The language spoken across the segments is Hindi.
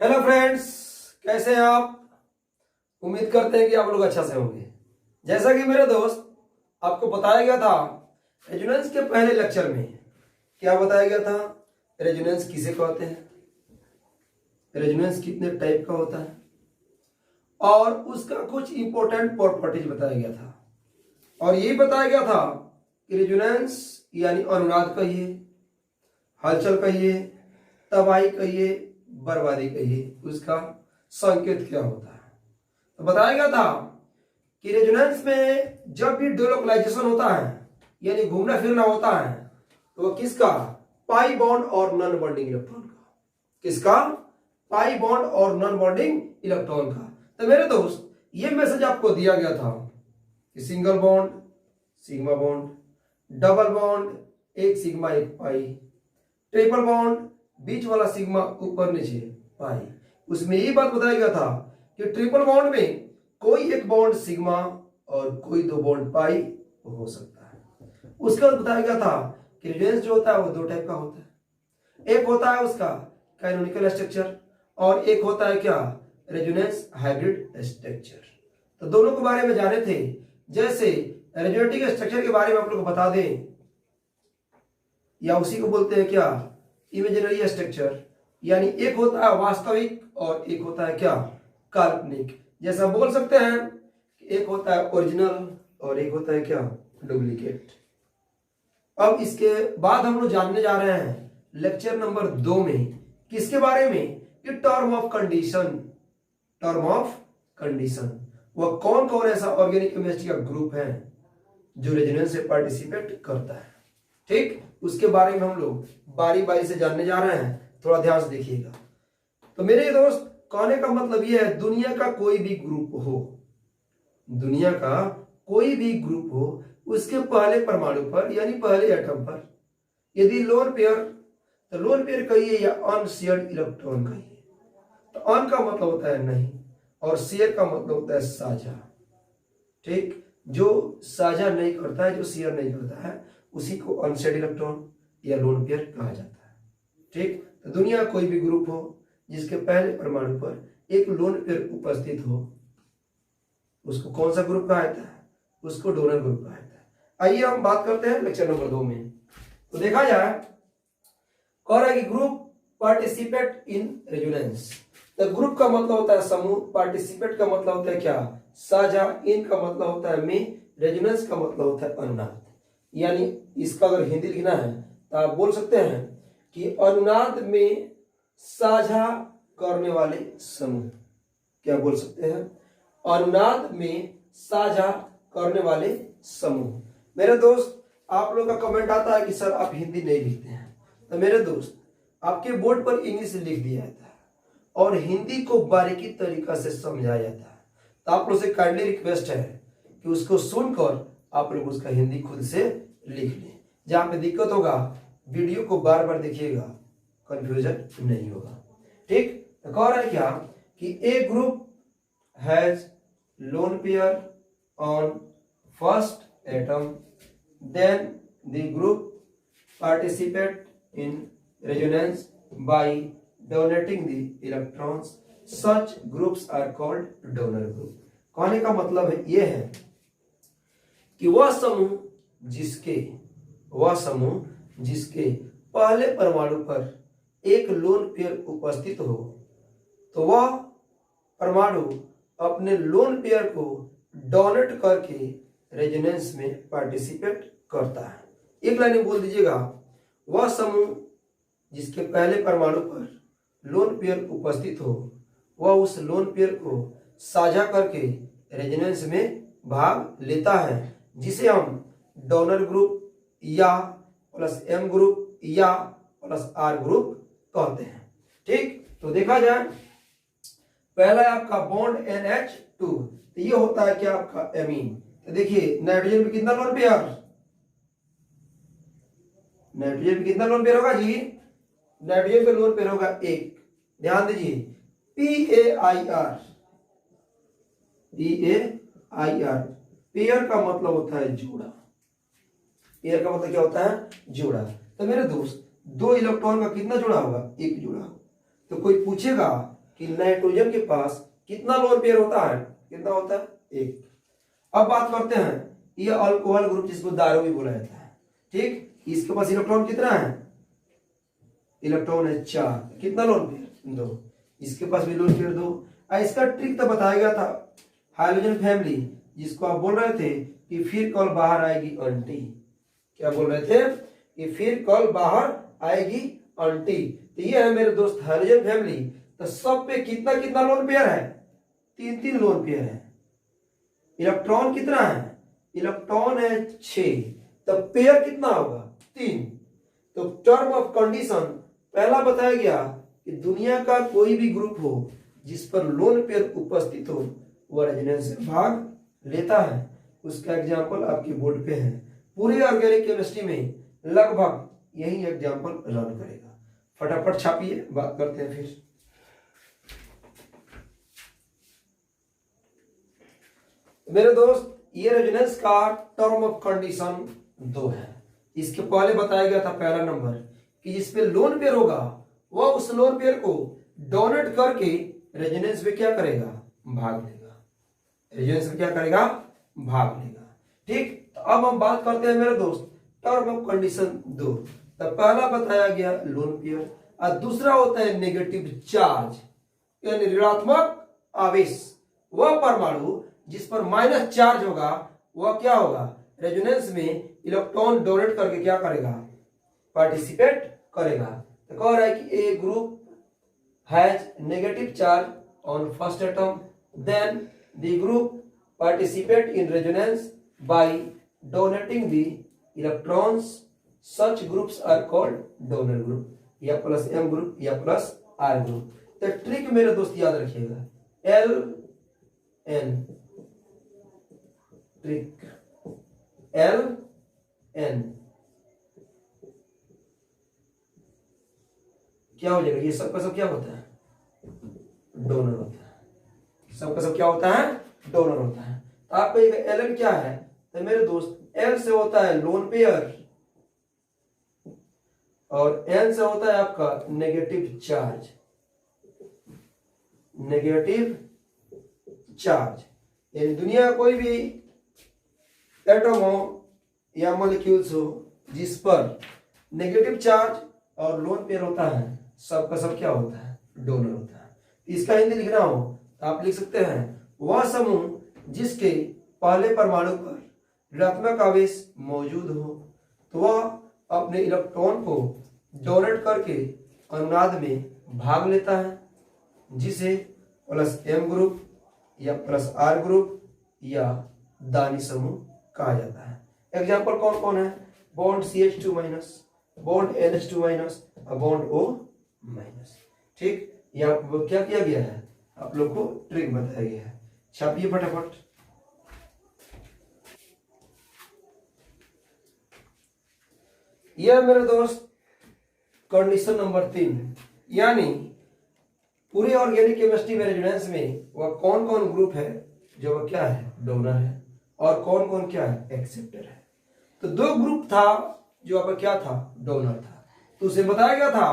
हेलो फ्रेंड्स, कैसे हैं आप। उम्मीद करते हैं कि आप लोग अच्छा से होंगे। जैसा कि मेरे दोस्त आपको बताया गया था रेजोनेंस के पहले लेक्चर में, क्या बताया गया था, रेजोनेंस किसे कहते हैं, रेजोनेंस कितने टाइप का होता है और उसका कुछ इंपॉर्टेंट प्रॉपर्टीज बताया गया था। और यही बताया गया था कि रेजोनेंस यानी अनुनाद कहिए, हलचल कहिए, तबाही कहिए, बर्बादी कहिए, उसका संकेत क्या होता है। तो बताया गया था कि रेजोनेंस में जब भी डिलोकलाइजेशन होता है यानी घूमना फिरना होता है तो वह किसका, पाई बॉन्ड और नॉन बॉन्डिंग इलेक्ट्रॉन का, किसका, पाई बॉन्ड और नॉन बॉन्डिंग इलेक्ट्रॉन का। तो मेरे दोस्त ये मैसेज आपको दिया गया था कि single bond sigma bond, double bond एक सिग्मा एक पाई, ट्रिपल बॉन्ड बीच वाला सिग्मा ऊपर नीचे पाई। उसमें ये बात बताया गया था कि ट्रिपल बॉन्ड में कोई एक बॉन्ड सिग्मा और कोई दो बॉन्ड पाई हो सकता है। उसके बाद बताया गया था कि रेजोनेंस जो होता है वो दो टाइप का होता है। एक होता है उसका कैनोनिकल स्ट्रक्चर और एक होता है क्या, रेजोनेंस हाइब्रिड स्ट्रक्चर। तो दोनों के बारे में जाने थे। जैसे रेजोनेटिंग स्ट्रक्चर के बारे में आप लोग बता दें, या उसी को बोलते हैं क्या, इमेजिनरी स्ट्रक्चर, यानी एक होता है वास्तविक और एक होता है क्या, काल्पनिक। जैसा बोल सकते हैं कि एक होता है ओरिजिनल और एक होता है क्या, डुप्लीकेट। अब इसके बाद हम लोग जानने जा रहे हैं लेक्चर नंबर 2 में किसके बारे में, कि term of condition. Term of condition, वह कौन कौन ऐसा ऑर्गेनिक केमिस्ट्री का ग्रुप है जो रेजोनेंस से पार्टिसिपेट करता है। ठीक, उसके बारे में हम लोग बारी बारी से जानने जा रहे हैं, थोड़ा ध्यान से देखिएगा। तो मेरे दोस्त कहने का मतलब यह है, दुनिया का कोई भी ग्रुप हो, दुनिया का कोई भी ग्रुप हो, उसके पहले परमाणु पर यानी पहले एटम पर यदि लोन पेयर, तो लोन पेयर कहिए या अनशेयर्ड इलेक्ट्रॉन कहिए। तो अन का मतलब होता है नहीं और शेयर का मतलब होता है साझा। ठीक, जो साझा नहीं करता है, जो शेयर नहीं करता है, उसी को अनशेयर्ड इलेक्ट्रॉन या लोन पेयर कहा जाता है। ठीक, तो दुनिया कोई भी ग्रुप हो जिसके पहले परमाणु पर एक लोन पेयर उपस्थित हो, उसको कौन सा ग्रुप कहा जाता है, उसको डोनर ग्रुप कहा जाता है। आइए हम बात करते हैं लेक्चर नंबर 2 में। तो देखा जाए, कह रहा है कि ग्रुप पार्टिसिपेट इन रेजोनेंस। तो ग्रुप का मतलब होता है समूह, पार्टिसिपेट का मतलब होता है क्या, साझा, इन का मतलब होता है में, रेजोनेंस का मतलब होता है अनुनाद। यानी इसका अगर हिंदी लिखना है तो आप बोल सकते हैं कि अनुनाद में साझा करने वाले समूह। क्या बोल सकते हैं, अनुनाद में साझा करने वाले समूह। मेरे दोस्त आप लोग का कमेंट आता है कि सर आप हिंदी नहीं लिखते हैं। तो मेरे दोस्त आपके बोर्ड पर इंग्लिश लिख दिया जाता है और हिंदी को बारीकी तरीका से समझाया जाता है। तो आप लोग से काइंडली रिक्वेस्ट है कि उसको सुनकर आप लोग उसका हिंदी खुद से लिख लें। जहां पे दिक्कत होगा वीडियो को बार बार देखिएगा, कंफ्यूजन नहीं होगा। ठीक, तो कह रहा है क्या कि a group has lone pair on first atom, then the group participate in resonance by donating the electrons, such groups are called donor group. कहने का मतलब है यह है कि वह समूह जिसके पहले परमाणु पर एक लोन पेयर उपस्थित हो, तो वह परमाणु अपने लोन पेयर को डोनेट करके रेजोनेंस में पार्टिसिपेट करता है। एक लाइन में बोल दीजिएगा, वह समूह जिसके पहले परमाणु पर लोन पेयर उपस्थित हो, वह उस लोन पेयर को साझा करके रेजोनेंस में भाग लेता है, जिसे हम डोनर ग्रुप या प्लस एम ग्रुप या प्लस आर ग्रुप कहते हैं। ठीक, तो देखा जाए, पहला है आपका बॉन्ड NH2, तो ये होता है क्या आपका एमीन। तो देखिए नाइट्रोजन में कितना लोन पेयर, नाइट्रोजन में कितना लोन पेयर होगा जी, नाइट्रोजन पे लोन पेयर होगा एक। ध्यान दीजिए PAIR, पेयर का मतलब होता है जोड़ा, पेयर का मतलब क्या होता है, जोड़ा। तो मेरे दोस्त दो इलेक्ट्रॉन का कितना जोड़ा होगा, एक जोड़ा होगा। तो कोई पूछेगा कि नाइट्रोजन के पास कितना लोन पेयर होता है, कितना होता है, एक। अब बात करते हैं ये अल्कोहल ग्रुप जिसको दारू भी बोला जाता है, ठीक, इसके पास इलेक्ट्रॉन कितना है, इलेक्ट्रॉन है 4, कितना लोन पेयर, 2, इसके पास भी लोन पेयर 2। इसका ट्रिक तो बताया गया था, हाइड्रोजन फैमिली जिसको आप बोल रहे थे कि फिर कॉल बाहर आएगी एंटी, क्या बोल रहे थे कि फिर कॉल बाहर आएगी एंटी। तो ये है मेरे दोस्त हाइड्रोजन फैमिली। तो सब पे कितना कितना लोन पेयर है, 3 लोन पेयर है। इलेक्ट्रॉन कितना है, इलेक्ट्रॉन है 6, तो पेयर कितना होगा, 3। तो टर्म ऑफ कंडीशन पहला बताया गया कि दुनिया का कोई भी ग्रुप हो जिस पर लोन पेयर उपस्थित हो वह रेजोनेंस से भाग लेता है। उसका एग्जाम्पल आपके बोर्ड पे है। पूरे ऑर्गेनिक केमिस्ट्री में लगभग यही एग्जाम्पल रन करेगा। फटाफट छापिए, बात करते हैं फिर। मेरे दोस्त ये रेजोनेंस का टर्म ऑफ कंडीशन 2 है। इसके पहले बताया गया था पहला नंबर कि जिस पे लोन पेयर होगा वह उस लोन पेयर को डोनेट करके रेजोनेंस में क्या करेगा, भाग लेगा, रेजोनेंस में क्या करेगा, भाग लेगा। ठीक, तो अब हम बात करते हैं मेरे दोस्त टर्म ऑफ कंडीशन 2। तो पहला बताया गया लोन पेयर और दूसरा होता है नेगेटिव चार्ज, यानी ऋणात्मक आवेश। वह परमाणु जिस पर माइनस चार्ज होगा वह क्या होगा, रेजोनेंस में इलेक्ट्रॉन डोनेट करके क्या करेगा, पार्टिसिपेट करेगा। तो कह रहा है कि a group has negative charge on first atom, then the group participate in resonance by donating the electrons. Such groups are called donor group, या प्लस एम ग्रुप या प्लस आर ग्रुप। तो ट्रिक मेरे दोस्त याद रखिएगा, L N trick, L N क्या हो जाएगा, ये सबका सब क्या होता है, डोनर होता है। सबका सब क्या होता है, डोनर होता है। तो आपका एल एन क्या है, तो मेरे दोस्त एल से होता है लोन पेयर और एन से होता है आपका नेगेटिव चार्ज, नेगेटिव चार्ज। यानी दुनिया का कोई भी एटम हो या मॉलिक्यूल्स हो जिस पर नेगेटिव चार्ज और लोन पेयर होता है, सबका सब क्या होता है, डोनर होता है। इसका हिंदी लिखना हो तो आप लिख सकते हैं वह समूह जिसके पहले परमाणु पर ऋणात्मक आवेश मौजूद हो तो वह अपने इलेक्ट्रॉन को डोनेट करके अनुनाद में भाग लेता है, जिसे प्लस एम ग्रुप या प्लस आर ग्रुप या दानी समूह कहा जाता है। एग्जाम्पल कौन कौन है, bond CH2 minus, bond NH2 minus और बॉन्ड O माइनस। ठीक, यह क्या किया गया है, आप लोग को ट्रिक बताया गया है। छापिए फटाफट। यह मेरे दोस्त कंडीशन नंबर 3, यानी पूरी ऑर्गेनिक केमिस्ट्री में रेजोनेंस में वह कौन कौन ग्रुप है जो वह क्या है, डोनर है, और कौन कौन क्या है, एक्सेप्टर है। तो 2 ग्रुप था जो आपका क्या था, डोनर था। तो उसे बताया गया था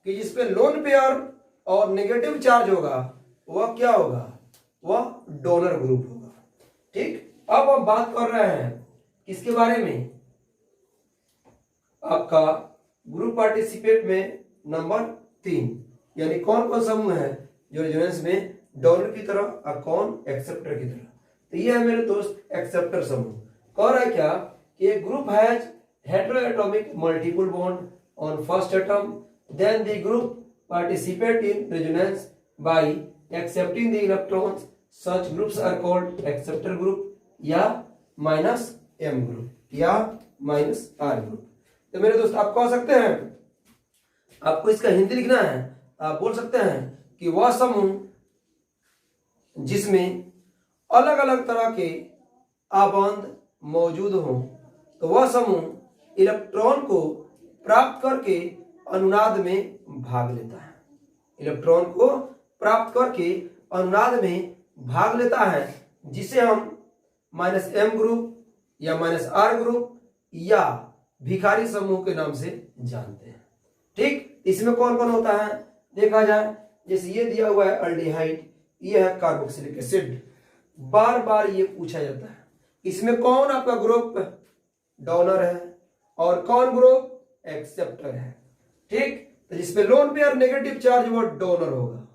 कि जिसपे लोन पेयर और नेगेटिव चार्ज होगा वह क्या होगा, वह डोनर ग्रुप होगा। ठीक, अब हम बात कर रहे हैं किसके बारे में, आपका ग्रुप पार्टिसिपेट में नंबर 3, यानी कौन कौन समूह है जो रेजोनेंस में डोनर की तरह और कौन एक्सेप्टर की तरह। तो ये है मेरे दोस्त एक्सेप्टर समूह। कह रहा है क्या कि एक group has heteroatomic multiple bond on first atom, then the group participate in resonance by accepting the electrons. Such groups are called acceptor group या माइनस एम ग्रुप या माइनस आर ग्रुप। तो मेरे दोस्त आप कह सकते हैं, आपको इसका हिंदी लिखना है, आप बोल सकते हैं कि वह समूह जिसमें अलग अलग तरह के आबंध मौजूद हो तो वह समूह इलेक्ट्रॉन को प्राप्त करके अनुनाद में भाग लेता है। इलेक्ट्रॉन को प्राप्त करके अनुनाद में भाग लेता है, जिसे हम माइनस एम ग्रुप या माइनस आर ग्रुप या भिखारी समूह के नाम से जानते हैं। ठीक, इसमें कौन कौन होता है देखा जाए जैसे ये दिया हुआ है अल्डिहाइड, ये है कार्बोक्सिलिक एसिड। बार बार ये पूछा जाता है इसमें कौन आपका ग्रुप डोनर है और कौन ग्रुप एक्सेप्टर है। ठीक, तो जिसपे लोन पेयर नेगेटिव चार्ज वो डोनर होगा।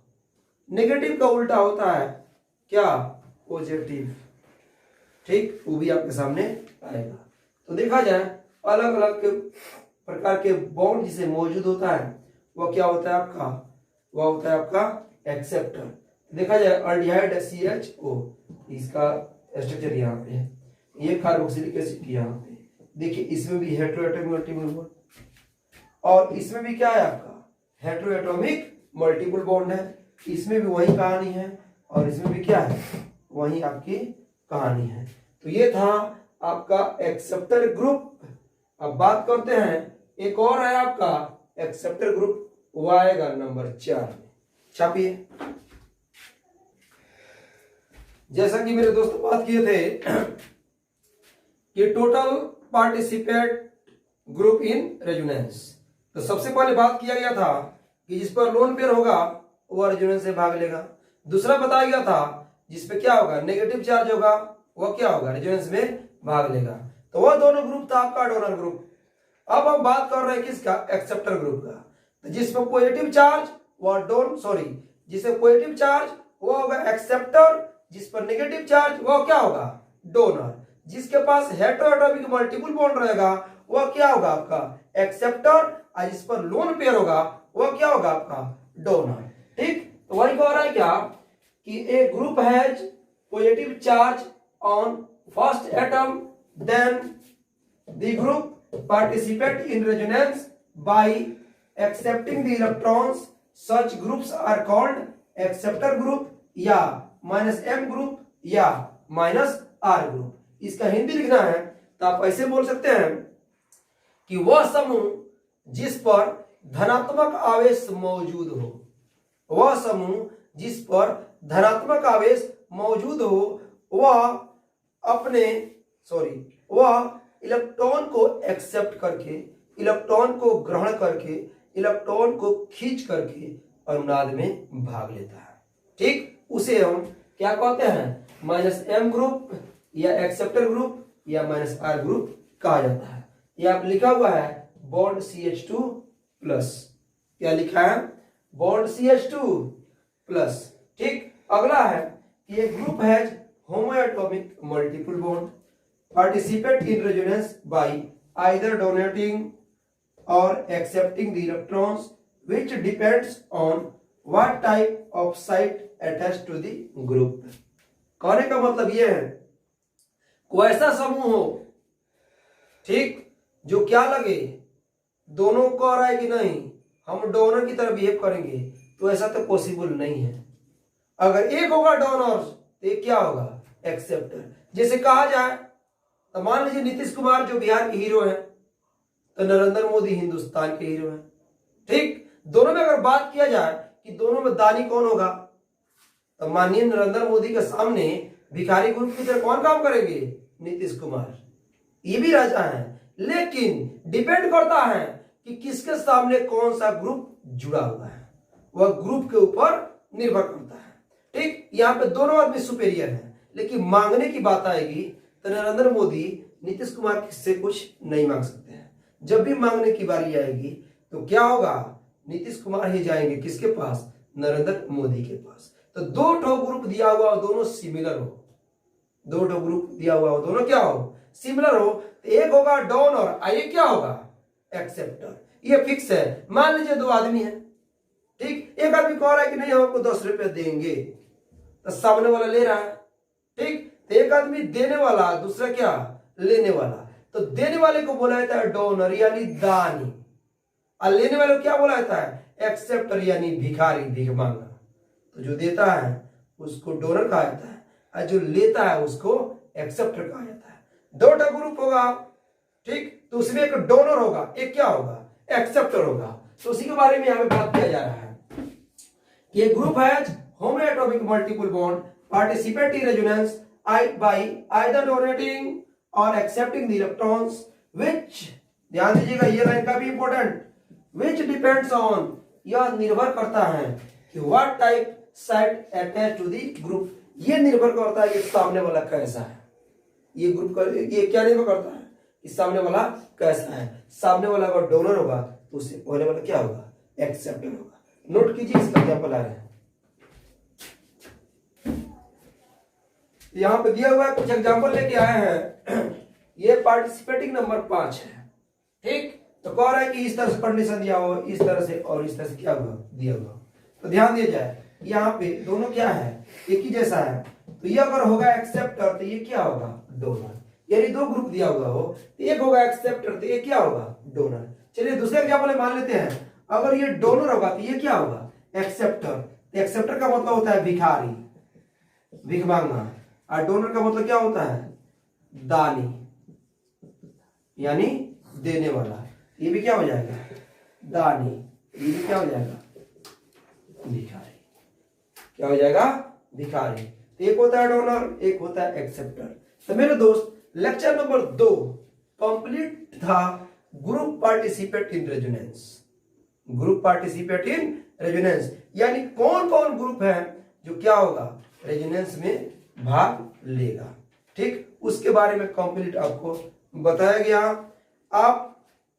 नेगेटिव का उल्टा होता है क्या, पॉजिटिव। ठीक, वो भी आपके सामने आएगा। तो देखा जाए अलग अलग प्रकार के बॉन्ड जिसे मौजूद होता है वह क्या होता है आपका, वह होता है आपका एक्सेप्टर। देखा जाए अल्डिहाइड CHO, इसका स्ट्रक्चर यहाँ पे है, ये कार्बोक्सिलिक एसिड यहाँ पे। देखिए इसमें भी हेटेरोएटॉमिक मल्टीपल बॉन्ड, और इसमें भी क्या है आपका हेटेरोएटॉमिक मल्टीपल बॉन्ड है। इसमें भी वही कहानी है और इसमें भी क्या है, वही आपकी कहानी है। तो ये था आपका एक्सेप्टर ग्रुप। अब बात करते हैं एक और है आपका एक्सेप्टर ग्रुप, वो आएगा नंबर 4 में। छापिए। जैसा कि मेरे दोस्तों बात किए थे कि total participate group in resonance, तो सबसे पहले बात किया गया था कि जिस पर लोन पेयर होगा वह रेजोनेंस से भाग लेगा। दूसरा बताया गया था जिसपे क्या होगा नेगेटिव चार्ज होगा वह क्या होगा रेजोनेंस में भाग लेगा। तो वह दोनों ग्रुप था आपका डोनर ग्रुप। अब हम बात कर रहे हैं किसका, एक्सेप्टर ग्रुप का। तो जिसमें पॉजिटिव चार्ज वह जिससे पॉजिटिव चार्ज वो होगा एक्सेप्टर, जिस पर नेगेटिव चार्ज वो क्या होगा डोनर। जिसके पास हेटेरोएटॉमिक मल्टीपल बॉन्ड रहेगा वह क्या होगा आपका एक्सेप्टर, और जिस पर लोन पेयर होगा वह क्या होगा आपका डोनर। ठीक, तो वही कह रहा है क्या कि a group has positive charge on first atom, then the group participate in resonance by accepting the electrons. Such groups are called acceptor group या -m group या -r group। इसका हिंदी लिखना है तो आप ऐसे बोल सकते हैं कि वह समूह जिस पर धनात्मक आवेश मौजूद हो, वह समूह जिस पर धनात्मक आवेश मौजूद हो वह इलेक्ट्रॉन को एक्सेप्ट करके, इलेक्ट्रॉन को ग्रहण करके, इलेक्ट्रॉन को खींच करके अनुनाद में भाग लेता है। ठीक, उसे हम क्या कहते हैं -m ग्रुप या एक्सेप्टर ग्रुप या -r ग्रुप कहा जाता है। ये आप लिखा हुआ है बॉन्ड CH2 प्लस, क्या लिखा है बॉन्ड CH2 प्लस। ठीक, अगला है कि ये group has homoatomic multiple bond, participate in resonance by either donating or accepting the electrons, which depends on what type of site attached to the group। कहने का मतलब यह है कोई ऐसा समूह हो, ठीक, जो क्या लगे दोनों को आ रहा है कि नहीं हम डोनर की तरह बिहेव करेंगे, तो ऐसा तो पॉसिबल नहीं है। अगर एक होगा डोनर तो एक क्या होगा एक्सेप्टर। जैसे कहा जाए तो मान लीजिए नीतीश कुमार जो बिहार के हीरो हैं तो नरेंद्र मोदी हिंदुस्तान के हीरो हैं। ठीक, दोनों में अगर बात किया जाए कि दोनों में दानी कौन होगा, तो माननीय नरेंद्र मोदी के सामने भिखारी ग्रुप की तरह कौन काम करेंगे, नीतीश कुमार। ये भी राजा है, लेकिन डिपेंड करता है कि किसके सामने कौन सा ग्रुप जुड़ा हुआ है, वह ग्रुप के ऊपर निर्भर करता है। ठीक, यहाँ पे दोनों आदमी सुपेरियर है, लेकिन मांगने की बात आएगी तो नरेंद्र मोदी नीतीश कुमार से कुछ नहीं मांग सकते हैं। जब भी मांगने की बारी आएगी तो क्या होगा, नीतीश कुमार ही जाएंगे किसके पास, नरेंद्र मोदी के पास। तो दो ठो ग्रुप दिया हुआ हो दोनों सिमिलर हो, दो ठो ग्रुप दिया हुआ हो दोनों क्या हो सिमिलर हो, तो एक होगा डोनर और ये क्या होगा एक्सेप्टर। ये फिक्स है। मान लीजिए दो आदमी है, ठीक, एक आदमी कह रहा है कि नहीं हमको 10 रुपए देंगे, तो सामने वाला ले रहा है। ठीक, तो एक आदमी देने वाला, दूसरा क्या लेने वाला। तो देने वाले को बोला जाता है डोनर यानी दानी, और लेने वाले को क्या बोला जाता है एक्सेप्टर यानी भिखारी, भीख मांगा। तो जो देता है उसको डोनर कहा जाता है और जो लेता है उसको एक्सेप्टर कहा जाता है। दो ग्रुप होगा, ठीक, तो उसमें एक डोनर होगा एक क्या होगा एक्सेप्टर होगा। तो उसी के बारे में यहाँ पे बात किया जा रहा है कि ये group has homoatomic multiple bond, participate in resonance by either donating or accepting the electrons, which ध्यान दीजिएगा ये लाइन का भी इंपॉर्टेंट, which depends on, यह निर्भर करता है कि what type side attach to the group, ये निर्भर करता है कि सामने वाला कैसा है। ये ग्रुप का ये क्या निर्भर करता है कि सामने वाला कैसा है। सामने वाला अगर डोनर होगा तो उससे पहले वाला क्या होगा, एक्सेप्टर होगा। नोट कीजिए, इसका एग्जाम्पल आ रहा है यहां पे दिया हुआ है, कुछ एग्जाम्पल लेके आए हैं। ये पार्टिसिपेटिंग नंबर 5 है, ठीक। तो कह रहा है कि इस तरह से कंडीशन दिया हो, इस तरह से और इस तरह से क्या हुआ दिया हुआ। तो ध्यान दिया जाए, यहाँ पे दोनों क्या है, एक ही जैसा है। तो ये अगर होगा एक्सेप्टर तो ये क्या होगा डोनर, यानी दो ग्रुप दिया हुआ हो तो एक होगा एक्सेप्टर तो ये क्या होगा डोनर। चलिए दूसरे एग्जाम्पल मान लेते हैं, अगर ये डोनर होगा तो ये क्या होगा एक्सेप्टर। तो एक्सेप्टर का मतलब होता है भिखारी, भिख मांगना, और डोनर का मतलब क्या होता है दानी, यानी देने वाला। ये भी क्या हो जाएगा दानी, ये भी क्या हो जाएगा भिखारी, क्या हो जाएगा भिखारी। एक होता है डोनर, एक होता है एक्सेप्टर। तो मेरे दोस्त लेक्चर नंबर 2 कंप्लीट था group participate in resonance. Group participate in resonance यानी कौन कौन ग्रुप है जो क्या होगा रेजोनेंस में भाग लेगा, ठीक। उसके बारे में कंप्लीट आपको बताया गया। आप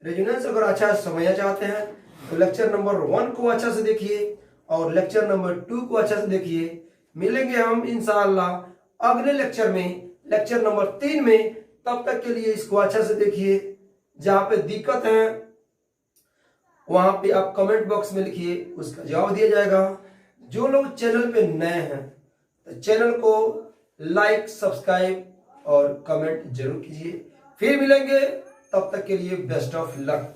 रेजोनेंस अगर अच्छा समझना चाहते हैं तो लेक्चर नंबर 1 को अच्छा से देखिए और लेक्चर नंबर 2 को अच्छा से देखिए। मिलेंगे हम इंशाअल्लाह अगले लेक्चर में, लेक्चर नंबर 3 में। तब तक के लिए इसको अच्छा से देखिए। जहां पे दिक्कत है वहां पे आप कमेंट बॉक्स में लिखिए, उसका जवाब दिया जाएगा। जो लोग चैनल पे नए हैं तो चैनल को लाइक, सब्सक्राइब और कमेंट जरूर कीजिए। फिर मिलेंगे, तब तक के लिए बेस्ट ऑफ लक।